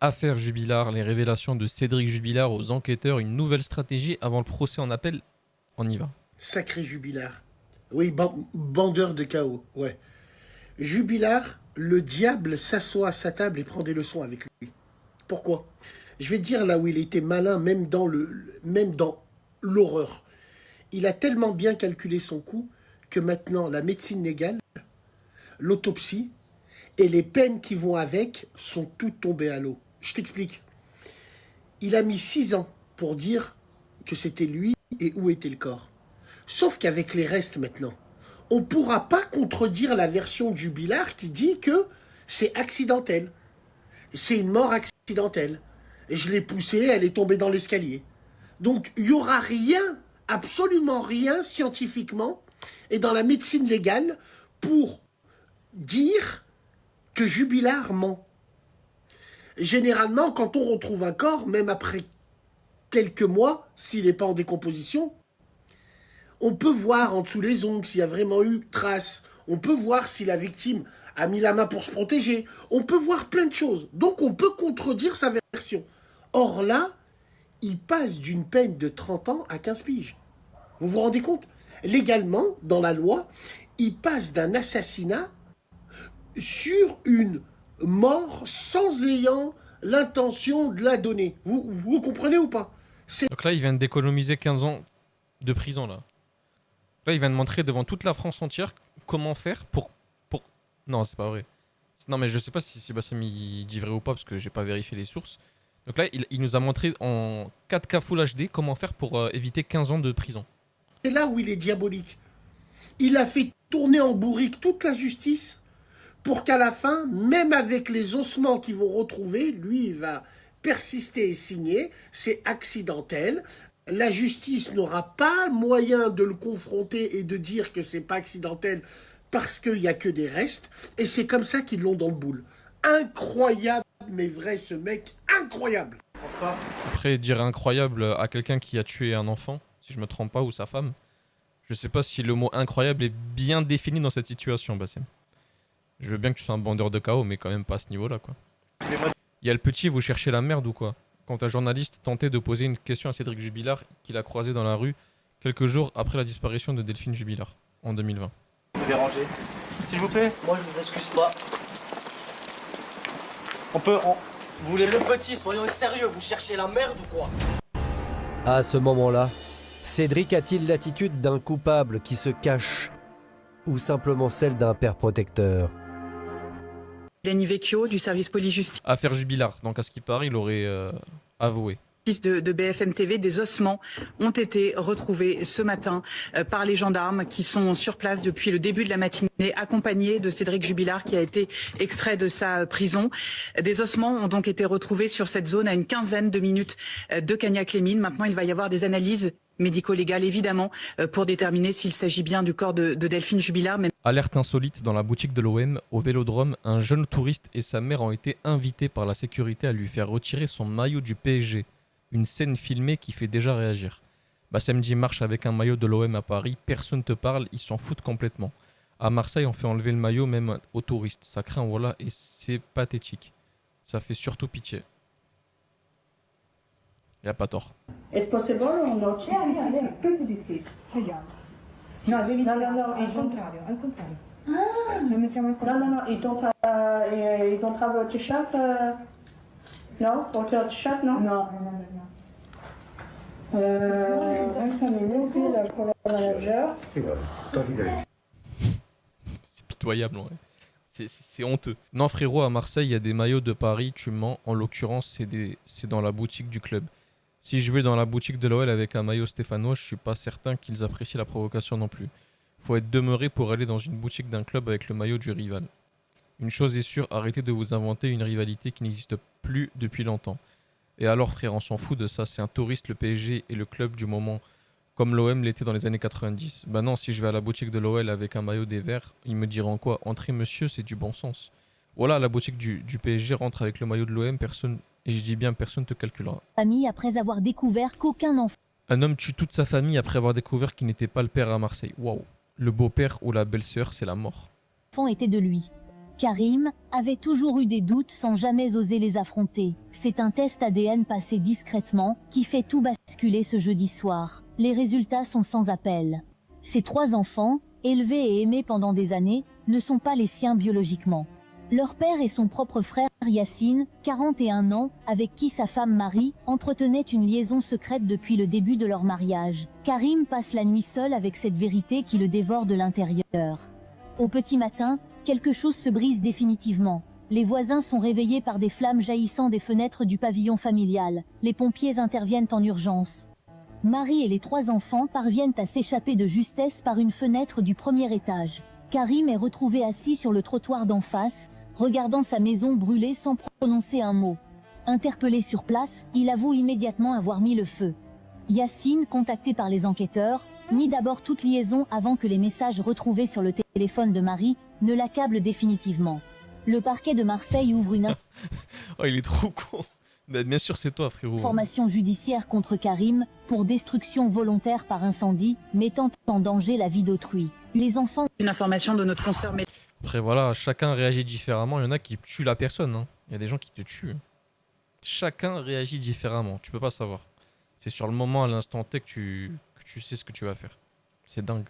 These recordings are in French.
Affaire Jubilard, les révélations de Cédric Jubilard aux enquêteurs, une nouvelle stratégie avant le procès en appel. On y va. Sacré Jubilard. Oui, bandeur de chaos, ouais. Jubilard, le diable s'assoit à sa table et prend des leçons avec lui. Pourquoi? Je vais te dire là où il était malin, même dans l'horreur. Il a tellement bien calculé son coup que maintenant la médecine légale, l'autopsie et les peines qui vont avec sont toutes tombées à l'eau. Je t'explique. Il a mis 6 ans pour dire que c'était lui et où était le corps. Sauf qu'avec les restes maintenant, on ne pourra pas contredire la version de Jubilard qui dit que c'est accidentel. C'est une mort accidentelle. Et je l'ai poussée, elle est tombée dans l'escalier. Donc il n'y aura rien, absolument rien scientifiquement et dans la médecine légale pour dire que Jubilard ment. Généralement, quand on retrouve un corps, même après quelques mois, s'il n'est pas en décomposition, on peut voir en dessous les ongles s'il y a vraiment eu trace. On peut voir si la victime a mis la main pour se protéger. On peut voir plein de choses. Donc on peut contredire sa version. Or là, il passe d'une peine de 30 ans à 15 piges. Vous vous rendez compte? Légalement, dans la loi, il passe d'un assassinat sur une mort sans ayant l'intention de la donner. Vous comprenez ou pas? Donc là, il vient d'économiser 15 ans de prison, là. Là, il vient de montrer devant toute la France entière comment faire pour... Non, c'est pas vrai. Non, mais je sais pas si Bassem il dit vrai ou pas, parce que j'ai pas vérifié les sources. Donc là, il nous a montré en 4K Full HD comment faire pour éviter 15 ans de prison. C'est là où il est diabolique. Il a fait tourner en bourrique toute la justice pour qu'à la fin, même avec les ossements qu'ils vont retrouver, lui, il va persister et signer. C'est accidentel. La justice n'aura pas moyen de le confronter et de dire que c'est pas accidentel parce qu'il n'y a que des restes. Et c'est comme ça qu'ils l'ont dans le boule. Incroyable, mais vrai, ce mec, incroyable. Après, dire incroyable à quelqu'un qui a tué un enfant, si je me trompe pas, ou sa femme, je sais pas si le mot incroyable est bien défini dans cette situation, Bassem. Je veux bien que tu sois un bandeur de chaos, mais quand même pas à ce niveau-là, quoi. Il y a le petit, vous cherchez la merde ou quoi? Quand un journaliste tentait de poser une question à Cédric Jubilard, qu'il a croisé dans la rue quelques jours après la disparition de Delphine Jubilard, en 2020. Vous dérangez? S'il vous plaît? Moi, je vous excuse pas. Vous voulez C'est le petit, soyons sérieux, vous cherchez la merde ou quoi? À ce moment-là, Cédric a-t-il l'attitude d'un coupable qui se cache ou simplement celle d'un père protecteur? Lenny Vecchio du service police-justice Affaire Jubilard, donc à ce qui paraît, il aurait avoué. de BFM TV, des ossements ont été retrouvés ce matin par les gendarmes qui sont sur place depuis le début de la matinée, accompagnés de Cédric Jubilard qui a été extrait de sa prison. Des ossements ont donc été retrouvés sur cette zone à une quinzaine de minutes de Cagnac-les-Mines. Maintenant, il va y avoir des analyses médico-légales, évidemment, pour déterminer s'il s'agit bien du corps de Delphine Jubilard. Même... Alerte insolite dans la boutique de l'OM, au Vélodrome, un jeune touriste et sa mère ont été invités par la sécurité à lui faire retirer son maillot du PSG. Une scène filmée qui fait déjà réagir. Samedi marche avec un maillot de l'OM à Paris, personne te parle, ils s'en foutent complètement. À Marseille, on fait enlever le maillot même aux touristes. Ça craint, voilà, et c'est pathétique. Ça fait surtout pitié. Y a pas tort. It's possible or not? Tutto difficile. Vediamo. No, devi No, dire no, no, al contrario, al contrario. Ah. Lo mettiamo al No, no, contrario. no, you don't have a t-shirt? No? Or a t-shirt, no? No, no, no, no. 25 minuti dal colore manager. C'est pitoyable, ouais. C'est honteux. Non, frérot, à Marseille, il y a des maillots de Paris, tu mens. En l'occurrence, c'est dans la boutique du club. Si je vais dans la boutique de l'OL avec un maillot stéphanois, je suis pas certain qu'ils apprécient la provocation non plus. Faut être demeuré pour aller dans une boutique d'un club avec le maillot du rival. Une chose est sûre, arrêtez de vous inventer une rivalité qui n'existe plus depuis longtemps. Et alors frère, on s'en fout de ça, c'est un touriste, le PSG et le club du moment, comme l'OM l'était dans les années 90. Bah non, si je vais à la boutique de l'OL avec un maillot des Verts, ils me diront quoi? Entrez monsieur, c'est du bon sens. Voilà, la boutique du PSG rentre avec le maillot de l'OM, personne, et je dis bien personne te calculera. Famille après avoir découvert qu'aucun enfant. Un homme tue toute sa famille après avoir découvert qu'il n'était pas le père à Marseille. Waouh. Le beau-père ou la belle-sœur, c'est la mort. Était de lui. Karim avait toujours eu des doutes sans jamais oser les affronter. C'est un test ADN passé discrètement qui fait tout basculer ce jeudi soir. Les résultats sont sans appel. Ces 3 enfants, élevés et aimés pendant des années, ne sont pas les siens biologiquement. Leur père et son propre frère Yacine, 41 ans, avec qui sa femme Marie entretenait une liaison secrète depuis le début de leur mariage. Karim passe la nuit seul avec cette vérité qui le dévore de l'intérieur. Au petit matin, quelque chose se brise définitivement. Les voisins sont réveillés par des flammes jaillissant des fenêtres du pavillon familial. Les pompiers interviennent en urgence. Marie et les 3 enfants parviennent à s'échapper de justesse par une fenêtre du premier étage. Karim est retrouvé assis sur le trottoir d'en face, regardant sa maison brûler sans prononcer un mot. Interpellé sur place, il avoue immédiatement avoir mis le feu. Yacine, contacté par les enquêteurs, nie d'abord toute liaison avant que les messages retrouvés sur le téléphone de Marie ne l'accablent définitivement. Le parquet de Marseille ouvre une Oh, il est trop con. Bah, bien sûr, c'est toi, frérot. information judiciaire contre Karim pour destruction volontaire par incendie, mettant en danger la vie d'autrui. Les enfants... Une information de notre consoeur. Après, voilà, chacun réagit différemment. Il y en a qui tuent la personne. Hein. Il y a des gens qui te tuent. Chacun réagit différemment. Tu peux pas savoir. C'est sur le moment, à l'instant T, que tu sais ce que tu vas faire. C'est dingue.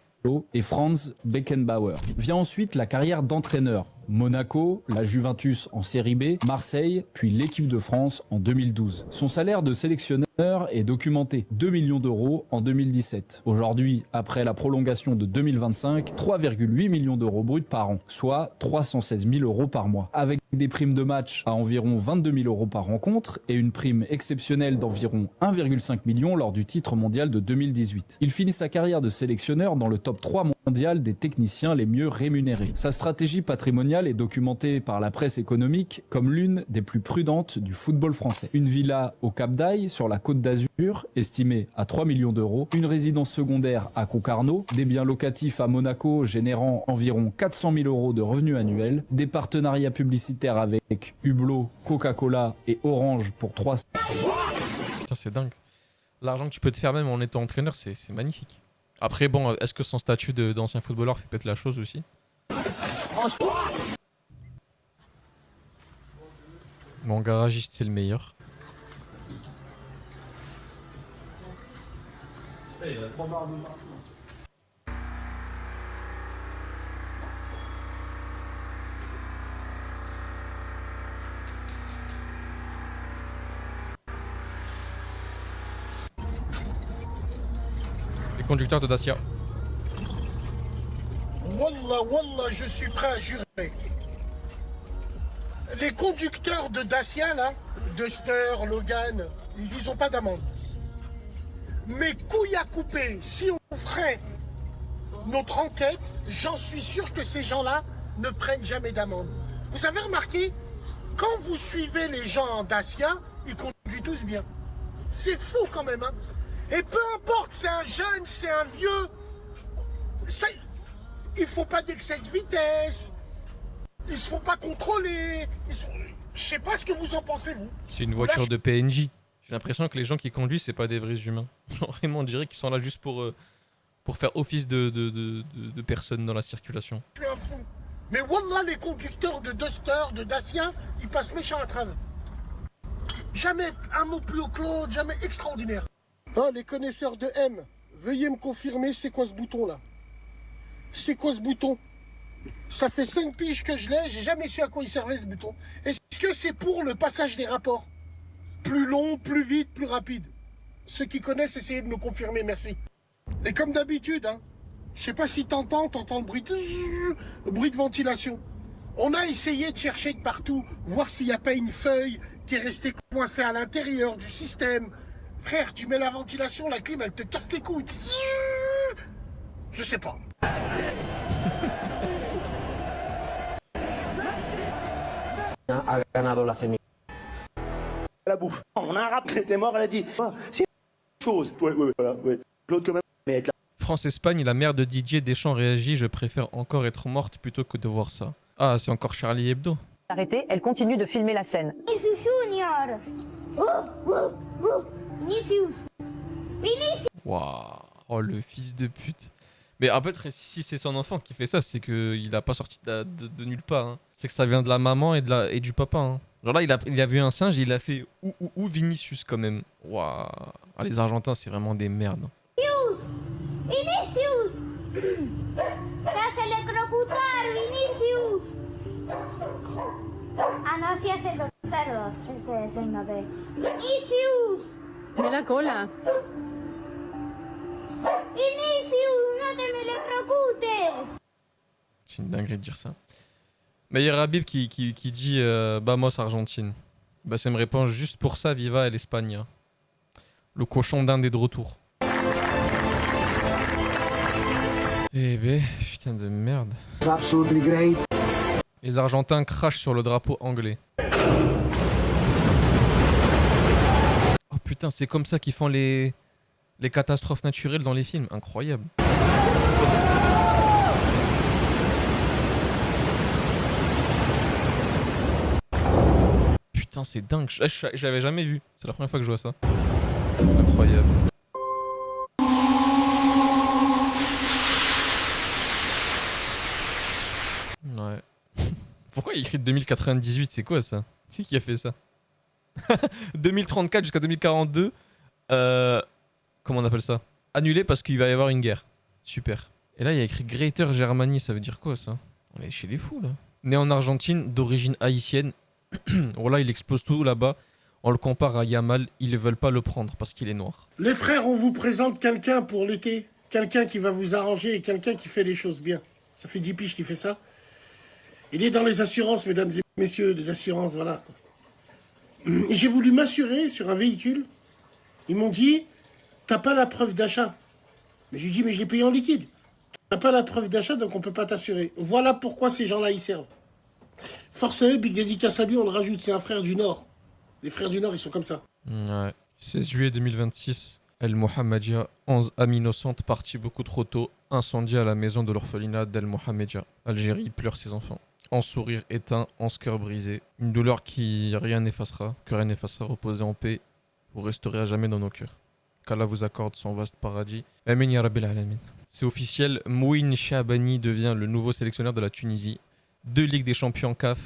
Et Franz Beckenbauer. Vient ensuite la carrière d'entraîneur. Monaco, la Juventus en Série B, Marseille, puis l'équipe de France en 2012. Son salaire de sélectionneur est documenté, 2 millions d'euros en 2017. Aujourd'hui, après la prolongation de 2025, 3,8 millions d'euros bruts par an, soit 316 000 euros par mois. Avec des primes de match à environ 22 000 euros par rencontre et une prime exceptionnelle d'environ 1,5 million lors du titre mondial de 2018. Il finit sa carrière de sélectionneur dans le top 3 mondial des techniciens les mieux rémunérés. Sa stratégie patrimoniale est documentée par la presse économique comme l'une des plus prudentes du football français. Une villa au Cap d'Aille sur la Côte d'Azur, estimée à 3 millions d'euros, une résidence secondaire à Concarneau, des biens locatifs à Monaco générant environ 400 000 euros de revenus annuels, des partenariats publicitaires avec Hublot, Coca-Cola et Orange pour 300... Putain, c'est dingue. L'argent que tu peux te faire même en étant entraîneur, c'est magnifique. Après, bon, est-ce que son statut d'ancien footballeur fait peut-être la chose aussi? Mon garagiste, c'est le meilleur. Les conducteurs de Dacia. Wallah, wallah, je suis prêt à jurer. Les conducteurs de Dacia, là, Duster, Logan, ils ont pas d'amende. Mais couilles à couper, si on ferait notre enquête, j'en suis sûr que ces gens-là ne prennent jamais d'amende. Vous avez remarqué, quand vous suivez les gens en Dacia, ils conduisent tous bien. C'est fou quand même, hein. Et peu importe, c'est un jeune, c'est un vieux, ça, ils font pas d'excès de vitesse, ils se font pas contrôler, je sais pas ce que vous en pensez, vous. C'est une voiture de PNJ. J'ai l'impression que les gens qui conduisent, c'est pas des vrais humains. Vraiment, on dirait qu'ils sont là juste pour faire office de personnes dans la circulation. Je suis un fou. Mais wallah, les conducteurs de Duster, de Dacia, ils passent méchants à travers. Jamais un mot plus haut que l'autre, jamais extraordinaire. Ah, les connaisseurs de M, veuillez me confirmer, c'est quoi ce bouton-là? C'est quoi ce bouton? Ça fait 5 piges que je l'ai, j'ai jamais su à quoi il servait ce bouton. Est-ce que c'est pour le passage des rapports? Plus long, plus vite, plus rapide. Ceux qui connaissent, essayez de me confirmer, merci. Et comme d'habitude, hein, je sais pas si t'entends le bruit de ventilation. On a essayé de chercher de partout, voir s'il n'y a pas une feuille qui est restée coincée à l'intérieur du système. Frère, tu mets la ventilation, la clim, elle te casse les couilles. Je sais pas. A ganado la semi. La bouffe. On a un rap qui était mort, elle a dit c'est une chose. Ouais, voilà, ouais. L'autre quand même, mais être là. France-Espagne, la mère de Didier Deschamps réagit. Je préfère encore être morte plutôt que de voir ça. Ah, c'est encore Charlie Hebdo. Arrêtée, elle continue de filmer la scène. Waouh, oh le fils de pute. Mais après, si c'est son enfant qui fait ça, c'est qu'il a pas sorti de nulle part. Hein. C'est que ça vient de la maman et du papa. Hein. Genre là, il a vu un singe et il a fait ou Vinicius quand même. Waouh. Ah, les Argentins, c'est vraiment des merdes. Vinicius! Te has electrocutar, Vinicius! Ah, no, así hacen los cerdos, ese signo de... Vinicius! De la cola. Vinicius, no te me electrocutes! C'est une dinguerie de dire ça. Mais il y a Rabib qui dit Vamos Argentine. Bassem répond juste pour ça, viva el España. Le cochon d'Inde est de retour. Eh ben, putain de merde. Absolutely great. Les Argentins crachent sur le drapeau anglais. Oh putain, c'est comme ça qu'ils font les catastrophes naturelles dans les films. Incroyable. Putain, c'est dingue. J'avais jamais vu. C'est la première fois que je vois ça. Incroyable. Ouais. Pourquoi il écrit 2098? C'est quoi ça? C'est qui a fait ça? 2034 jusqu'à 2042. Comment on appelle ça? Annulé parce qu'il va y avoir une guerre. Super. Et là, il y a écrit Greater Germany. Ça veut dire quoi ça? On est chez les fous là. Né en Argentine, d'origine haïtienne. Voilà, il explose tout là-bas. On le compare à Yamal. Ils ne veulent pas le prendre parce qu'il est noir. Les frères, on vous présente quelqu'un pour l'été. Quelqu'un qui va vous arranger et quelqu'un qui fait les choses bien. Ça fait 10 piges qu'il fait ça. Il est dans les assurances, mesdames et messieurs, des assurances, voilà. Et j'ai voulu m'assurer sur un véhicule. Ils m'ont dit, t'as pas la preuve d'achat. Mais je lui dis, mais je l'ai payé en liquide. T'as pas la preuve d'achat, donc on peut pas t'assurer. Voilà pourquoi ces gens-là, ils servent. Force à eux, big dédicace à lui, on le rajoute, c'est un frère du Nord. Les frères du Nord, ils sont comme ça. Ouais. 16 juillet 2026, El Mohammedia, 11 âmes innocentes parties beaucoup trop tôt, incendiées à la maison de l'orphelinat d'El Mohammedia. Algérie pleure ses enfants. En sourire éteint, en ce cœur brisé. Une douleur que rien n'effacera, reposer en paix, vous resterez à jamais dans nos cœurs. Qu'Allah vous accorde son vaste paradis. Amin ya Rabbil Alamin. C'est officiel, Mouine Chabani devient le nouveau sélectionneur de la Tunisie. 2 Ligues des Champions CAF,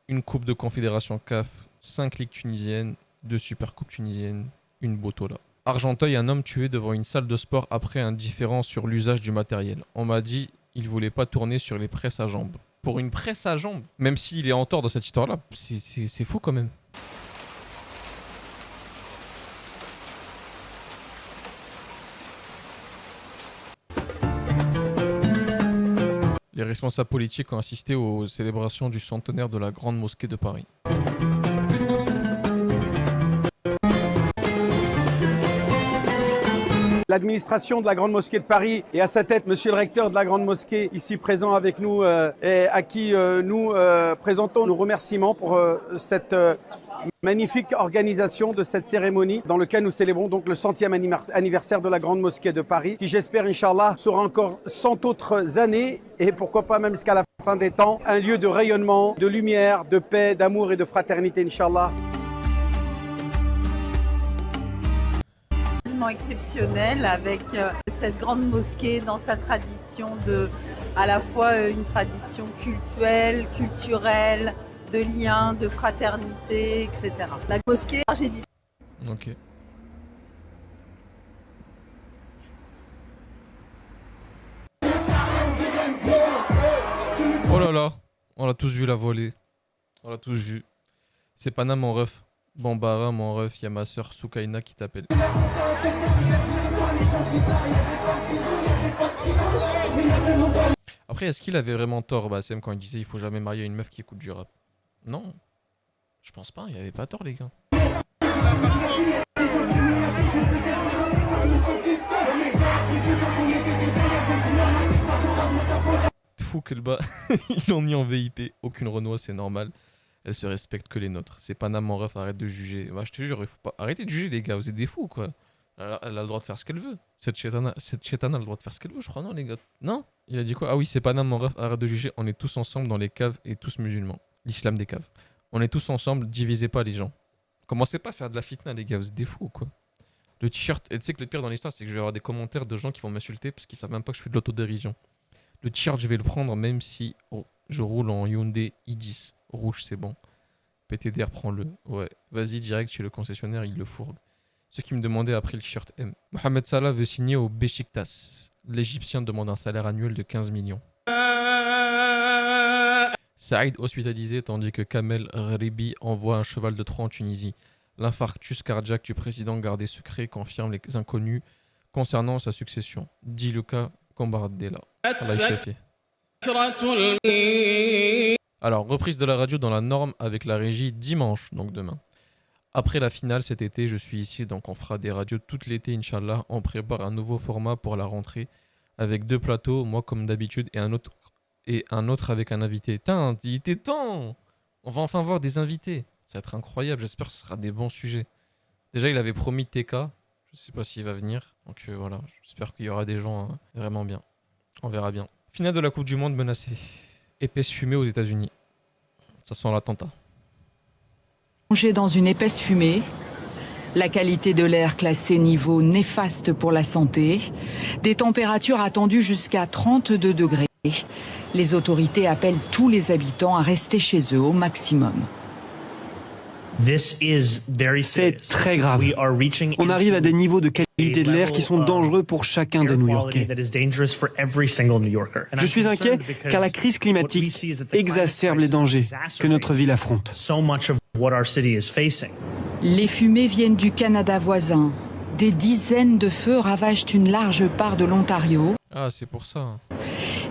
une Coupe de Confédération CAF, 5 Ligues tunisiennes, 2 Supercoupes tunisiennes, une Botola. Argenteuil, un homme tué devant une salle de sport après un différend sur l'usage du matériel. On m'a dit il voulait pas tourner sur les presses à jambes. Pour une presse à jambes, même s'il est en tort dans cette histoire-là, c'est fou quand même. Les responsables politiques ont assisté aux célébrations du centenaire de la Grande Mosquée de Paris. L'administration de la Grande Mosquée de Paris et à sa tête, monsieur le recteur de la Grande Mosquée, ici présent avec nous, et à qui nous présentons nos remerciements pour cette magnifique organisation de cette cérémonie dans laquelle nous célébrons donc le 100e anniversaire de la Grande Mosquée de Paris, qui j'espère, Inch'Allah, sera encore 100 autres années et pourquoi pas même jusqu'à la fin des temps, un lieu de rayonnement, de lumière, de paix, d'amour et de fraternité, Inch'Allah. Exceptionnel avec cette grande mosquée dans sa tradition de à la fois une tradition culturelle, de liens, de fraternité, etc. La mosquée, j'ai dit. Ok. Oh là là, on l'a tous vu la volée. On l'a tous vu. C'est Pana mon ref. Bambara mon ref, y'a ma soeur Soukaina qui t'appelle. Après, est-ce qu'il avait vraiment tort, Bassem, quand il disait il faut jamais marier une meuf qui écoute du rap? Non. Je pense pas, il avait pas tort, les gars. Fou que le bas, ils l'ont mis en VIP. Aucune Renoir, c'est normal. Elle se respecte que les nôtres. C'est Panam mon ref, arrête de juger. Bah, je te jure, il faut pas. Arrêtez de juger, les gars, vous êtes des fous, quoi. Elle a le droit de faire ce qu'elle veut. Cette chétana a le droit de faire ce qu'elle veut, je crois, non, les gars? Non? Il a dit quoi? Ah oui, c'est Panam mon ref, arrête de juger. On est tous ensemble dans les caves et tous musulmans. L'islam des caves. On est tous ensemble, divisez pas les gens. Commencez pas à faire de la fitna, les gars, vous êtes des fous, quoi. Le t-shirt, et tu sais que le pire dans l'histoire, c'est que je vais avoir des commentaires de gens qui vont m'insulter parce qu'ils savent même pas que je fais de l'autodérision. Le t-shirt, je vais le prendre même si je roule en Hyundai i10. Rouge, c'est bon. PTDR, prends-le. Ouais, vas-y, direct chez le concessionnaire, il le fourgue. Ceux qui me demandaient après le t-shirt M. Mohamed Salah veut signer au Beşiktaş. L'Égyptien demande un salaire annuel de 15 millions. Saïd hospitalisé tandis que Kamel Gharibi envoie un cheval de Troie en Tunisie. L'infarctus cardiaque du président gardé secret confirme les inconnus concernant sa succession. Dit Luca Combardella. Alors, reprise de la radio dans la norme avec la régie dimanche, donc demain. Après la finale cet été, je suis ici, donc on fera des radios tout l'été, Inch'Allah. On prépare un nouveau format pour la rentrée avec 2 plateaux, moi comme d'habitude, et un autre avec un invité. Putain, il était temps! On va enfin voir des invités. Ça va être incroyable, j'espère que ce sera des bons sujets. Déjà, il avait promis TK, je sais pas s'il va venir. Donc voilà, j'espère qu'il y aura des gens vraiment bien. On verra bien. Finale de la Coupe du Monde menacée. Épaisse fumée aux États-Unis. Ça sent l'attentat. Plongé dans une épaisse fumée, la qualité de l'air classée niveau néfaste pour la santé, des températures attendues jusqu'à 32 degrés. Les autorités appellent tous les habitants à rester chez eux au maximum. C'est très grave. On arrive à des niveaux de qualité de l'air qui sont dangereux pour chacun des New-Yorkais. Je suis inquiet car la crise climatique exacerbe les dangers que notre ville affronte. Les fumées viennent du Canada voisin. Des dizaines de feux ravagent une large part de l'Ontario. Ah, c'est pour ça.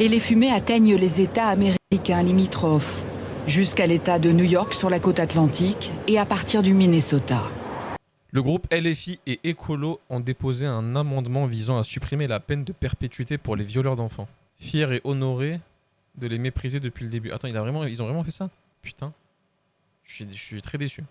Et les fumées atteignent les États américains limitrophes, jusqu'à l'État de New York sur la côte atlantique et à partir du Minnesota. Le groupe LFI et Écolo ont déposé un amendement visant à supprimer la peine de perpétuité pour les violeurs d'enfants. Fier et honoré de les mépriser depuis le début. Attends, ils ont vraiment fait ça? Putain. Je suis très déçu.